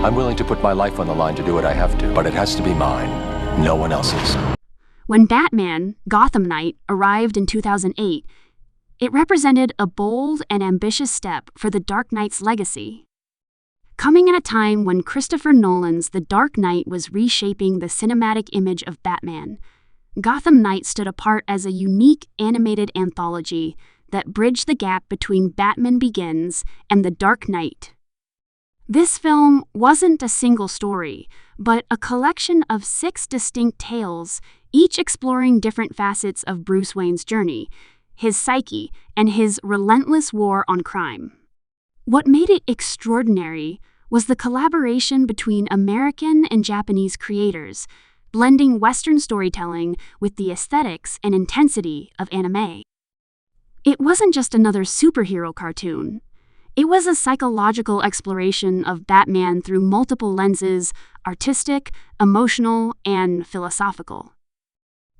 I'm willing to put my life on the line to do what I have to, but it has to be mine, no one else's. When Batman, Gotham Knight, arrived in 2008, it represented a bold and ambitious step for the Dark Knight's legacy. Coming at a time when Christopher Nolan's The Dark Knight was reshaping the cinematic image of Batman, Gotham Knight stood apart as a unique animated anthology that bridged the gap between Batman Begins and The Dark Knight. This film wasn't a single story, but a collection of 6 distinct tales, each exploring different facets of Bruce Wayne's journey, his psyche, and his relentless war on crime. What made it extraordinary was the collaboration between American and Japanese creators, blending Western storytelling with the aesthetics and intensity of anime. It wasn't just another superhero cartoon. It was a psychological exploration of Batman through multiple lenses: artistic, emotional, and philosophical.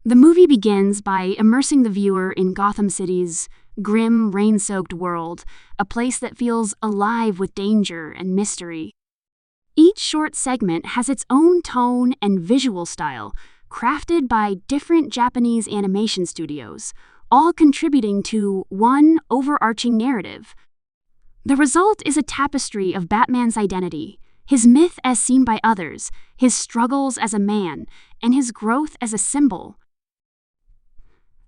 The movie begins by immersing the viewer in Gotham City's grim, rain-soaked world, a place that feels alive with danger and mystery. Each short segment has its own tone and visual style, crafted by different Japanese animation studios, all contributing to one overarching narrative. The result is a tapestry of Batman's identity, his myth as seen by others, his struggles as a man, and his growth as a symbol.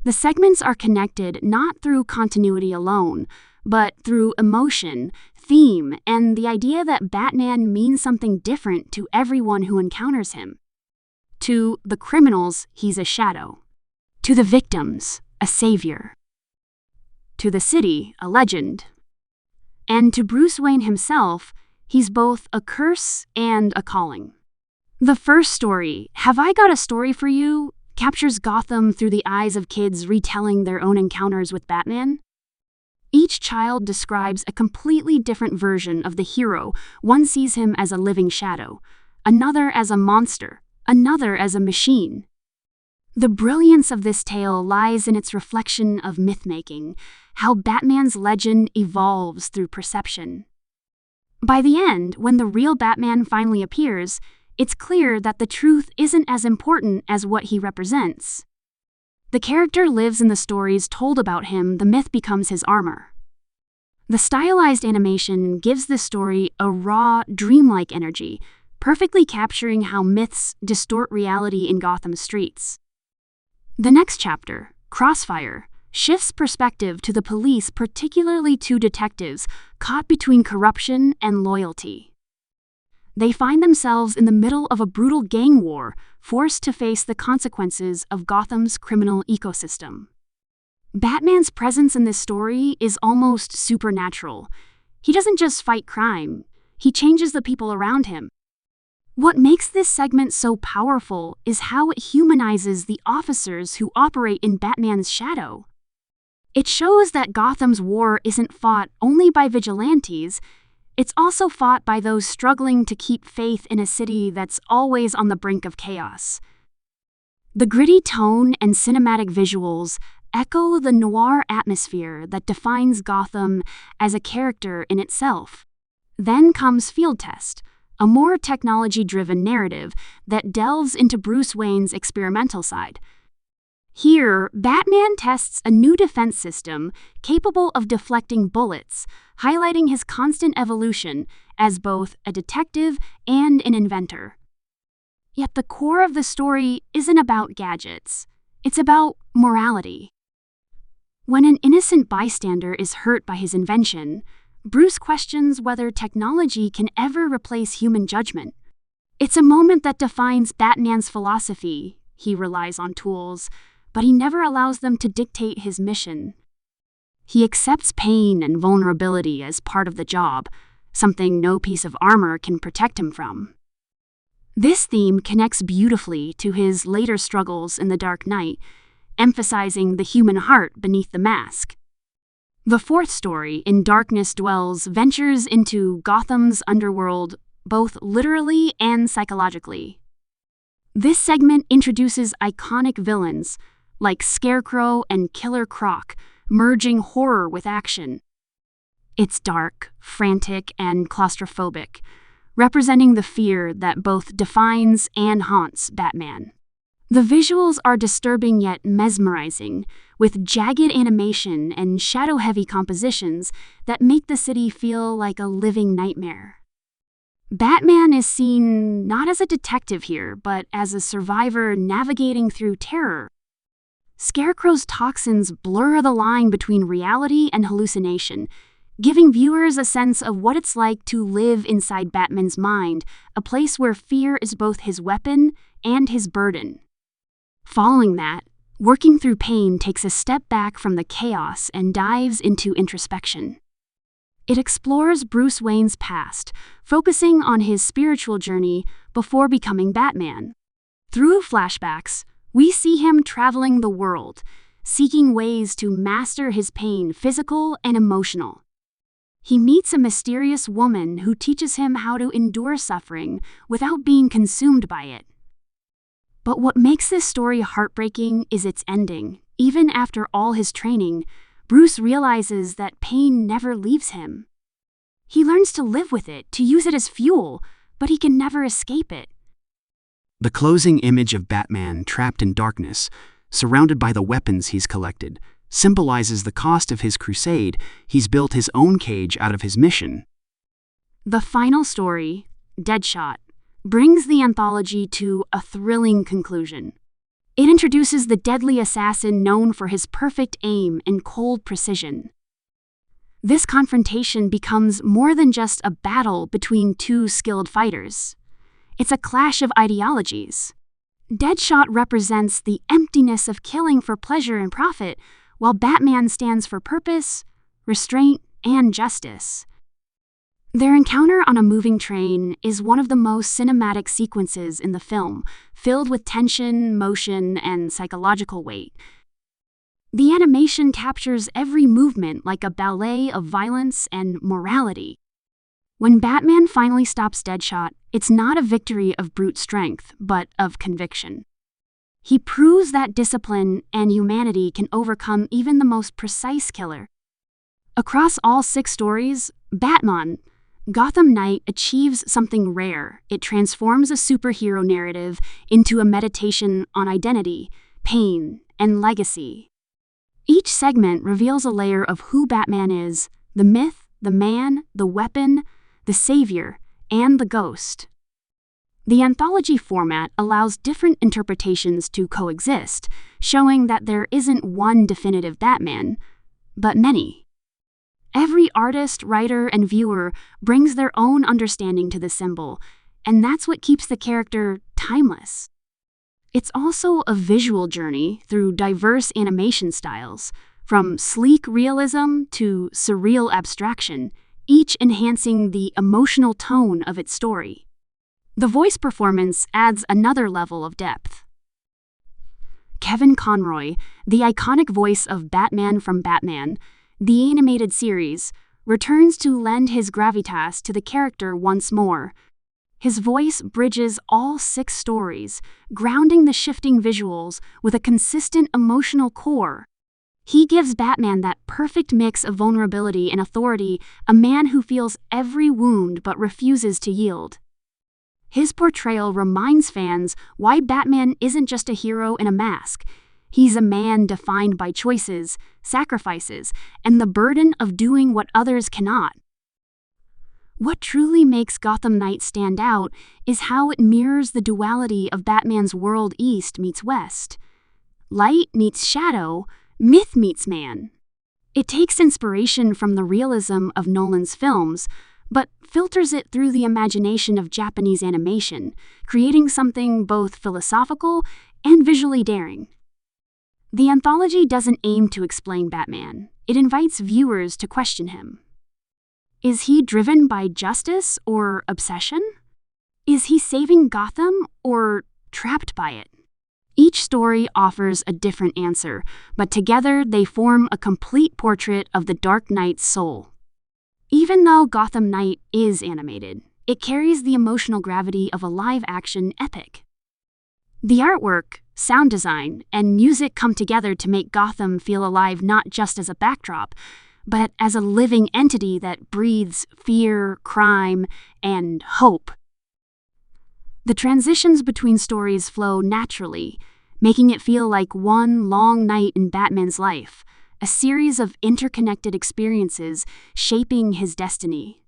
The segments are connected not through continuity alone, but through emotion, theme, and the idea that Batman means something different to everyone who encounters him. To the criminals, he's a shadow. To the victims, a savior. To the city, a legend. And to Bruce Wayne himself, he's both a curse and a calling. The first story, Have I Got a Story for You?, captures Gotham through the eyes of kids retelling their own encounters with Batman. Each child describes a completely different version of the hero. One sees him as a living shadow, another as a monster, another as a machine. The brilliance of this tale lies in its reflection of myth-making, how Batman's legend evolves through perception. By the end, when the real Batman finally appears, it's clear that the truth isn't as important as what he represents. The character lives in the stories told about him, the myth becomes his armor. The stylized animation gives this story a raw, dreamlike energy, perfectly capturing how myths distort reality in Gotham streets. The next chapter, Crossfire, shifts perspective to the police, particularly 2 detectives caught between corruption and loyalty. They find themselves in the middle of a brutal gang war, forced to face the consequences of Gotham's criminal ecosystem. Batman's presence in this story is almost supernatural. He doesn't just fight crime, he changes the people around him. What makes this segment so powerful is how it humanizes the officers who operate in Batman's shadow. It shows that Gotham's war isn't fought only by vigilantes, it's also fought by those struggling to keep faith in a city that's always on the brink of chaos. The gritty tone and cinematic visuals echo the noir atmosphere that defines Gotham as a character in itself. Then comes Field Test, a more technology-driven narrative that delves into Bruce Wayne's experimental side. Here, Batman tests a new defense system capable of deflecting bullets, highlighting his constant evolution as both a detective and an inventor. Yet the core of the story isn't about gadgets. It's about morality. When an innocent bystander is hurt by his invention, Bruce questions whether technology can ever replace human judgment. It's a moment that defines Batman's philosophy. He relies on tools, but he never allows them to dictate his mission. He accepts pain and vulnerability as part of the job, something no piece of armor can protect him from. This theme connects beautifully to his later struggles in The Dark Knight, emphasizing the human heart beneath the mask. The fourth story, In Darkness Dwells, ventures into Gotham's underworld, both literally and psychologically. This segment introduces iconic villains, like Scarecrow and Killer Croc, merging horror with action. It's dark, frantic, and claustrophobic, representing the fear that both defines and haunts Batman. The visuals are disturbing yet mesmerizing, with jagged animation and shadow-heavy compositions that make the city feel like a living nightmare. Batman is seen not as a detective here, but as a survivor navigating through terror. Scarecrow's toxins blur the line between reality and hallucination, giving viewers a sense of what it's like to live inside Batman's mind, a place where fear is both his weapon and his burden. Following that, Working Through Pain takes a step back from the chaos and dives into introspection. It explores Bruce Wayne's past, focusing on his spiritual journey before becoming Batman. Through flashbacks, we see him traveling the world, seeking ways to master his pain, physical and emotional. He meets a mysterious woman who teaches him how to endure suffering without being consumed by it. But what makes this story heartbreaking is its ending. Even after all his training, Bruce realizes that pain never leaves him. He learns to live with it, to use it as fuel, but he can never escape it. The closing image of Batman trapped in darkness, surrounded by the weapons he's collected, symbolizes the cost of his crusade. He's built his own cage out of his mission. The final story, Deadshot, brings the anthology to a thrilling conclusion. It introduces the deadly assassin known for his perfect aim and cold precision. This confrontation becomes more than just a battle between two skilled fighters. It's a clash of ideologies. Deadshot represents the emptiness of killing for pleasure and profit, while Batman stands for purpose, restraint, and justice. Their encounter on a moving train is one of the most cinematic sequences in the film, filled with tension, motion, and psychological weight. The animation captures every movement like a ballet of violence and morality. When Batman finally stops Deadshot, it's not a victory of brute strength, but of conviction. He proves that discipline and humanity can overcome even the most precise killer. Across all 6 stories, Batman, Gotham Knight achieves something rare. It transforms a superhero narrative into a meditation on identity, pain, and legacy. Each segment reveals a layer of who Batman is: the myth, the man, the weapon, the savior, and the ghost. The anthology format allows different interpretations to coexist, showing that there isn't one definitive Batman, but many. Every artist, writer, and viewer brings their own understanding to the symbol, and that's what keeps the character timeless. It's also a visual journey through diverse animation styles, from sleek realism to surreal abstraction, each enhancing the emotional tone of its story. The voice performance adds another level of depth. Kevin Conroy, the iconic voice of Batman from Batman, the animated series, returns to lend his gravitas to the character once more. His voice bridges all 6 stories, grounding the shifting visuals with a consistent emotional core. He gives Batman that perfect mix of vulnerability and authority, a man who feels every wound but refuses to yield. His portrayal reminds fans why Batman isn't just a hero in a mask. He's a man defined by choices, sacrifices, and the burden of doing what others cannot. What truly makes Gotham Knight stand out is how it mirrors the duality of Batman's world: East meets West. Light meets shadow, myth meets man. It takes inspiration from the realism of Nolan's films, but filters it through the imagination of Japanese animation, creating something both philosophical and visually daring. The anthology doesn't aim to explain Batman. It invites viewers to question him. Is he driven by justice or obsession? Is he saving Gotham or trapped by it? Each story offers a different answer, but together they form a complete portrait of the Dark Knight's soul. Even though Gotham Knight is animated, it carries the emotional gravity of a live-action epic. The artwork, sound design, and music come together to make Gotham feel alive not just as a backdrop, but as a living entity that breathes fear, crime, and hope. The transitions between stories flow naturally, making it feel like one long night in Batman's life, a series of interconnected experiences shaping his destiny.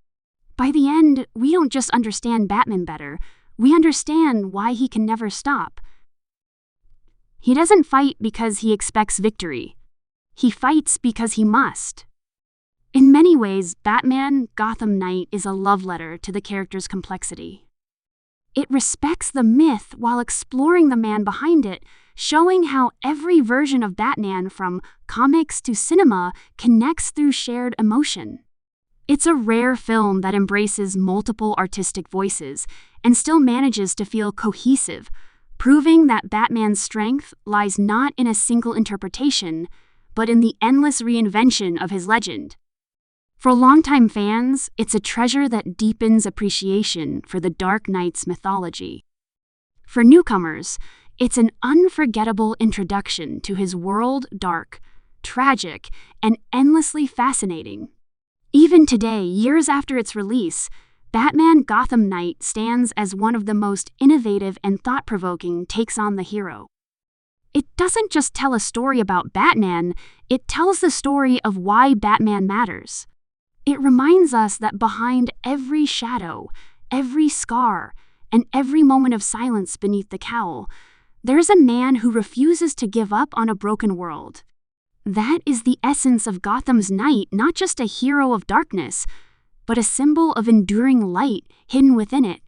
By the end, we don't just understand Batman better, we understand why he can never stop. He doesn't fight because he expects victory. He fights because he must. In many ways, Batman Gotham Knight is a love letter to the character's complexity. It respects the myth while exploring the man behind it, showing how every version of Batman, from comics to cinema, connects through shared emotion. It's a rare film that embraces multiple artistic voices and still manages to feel cohesive, proving that Batman's strength lies not in a single interpretation, but in the endless reinvention of his legend. For longtime fans, it's a treasure that deepens appreciation for the Dark Knight's mythology. For newcomers, it's an unforgettable introduction to his world, dark, tragic, and endlessly fascinating. Even today, years after its release, Batman Gotham Knight stands as one of the most innovative and thought-provoking takes on the hero. It doesn't just tell a story about Batman, it tells the story of why Batman matters. It reminds us that behind every shadow, every scar, and every moment of silence beneath the cowl, there's a man who refuses to give up on a broken world. That is the essence of Gotham's Knight, not just a hero of darkness, but a symbol of enduring light hidden within it.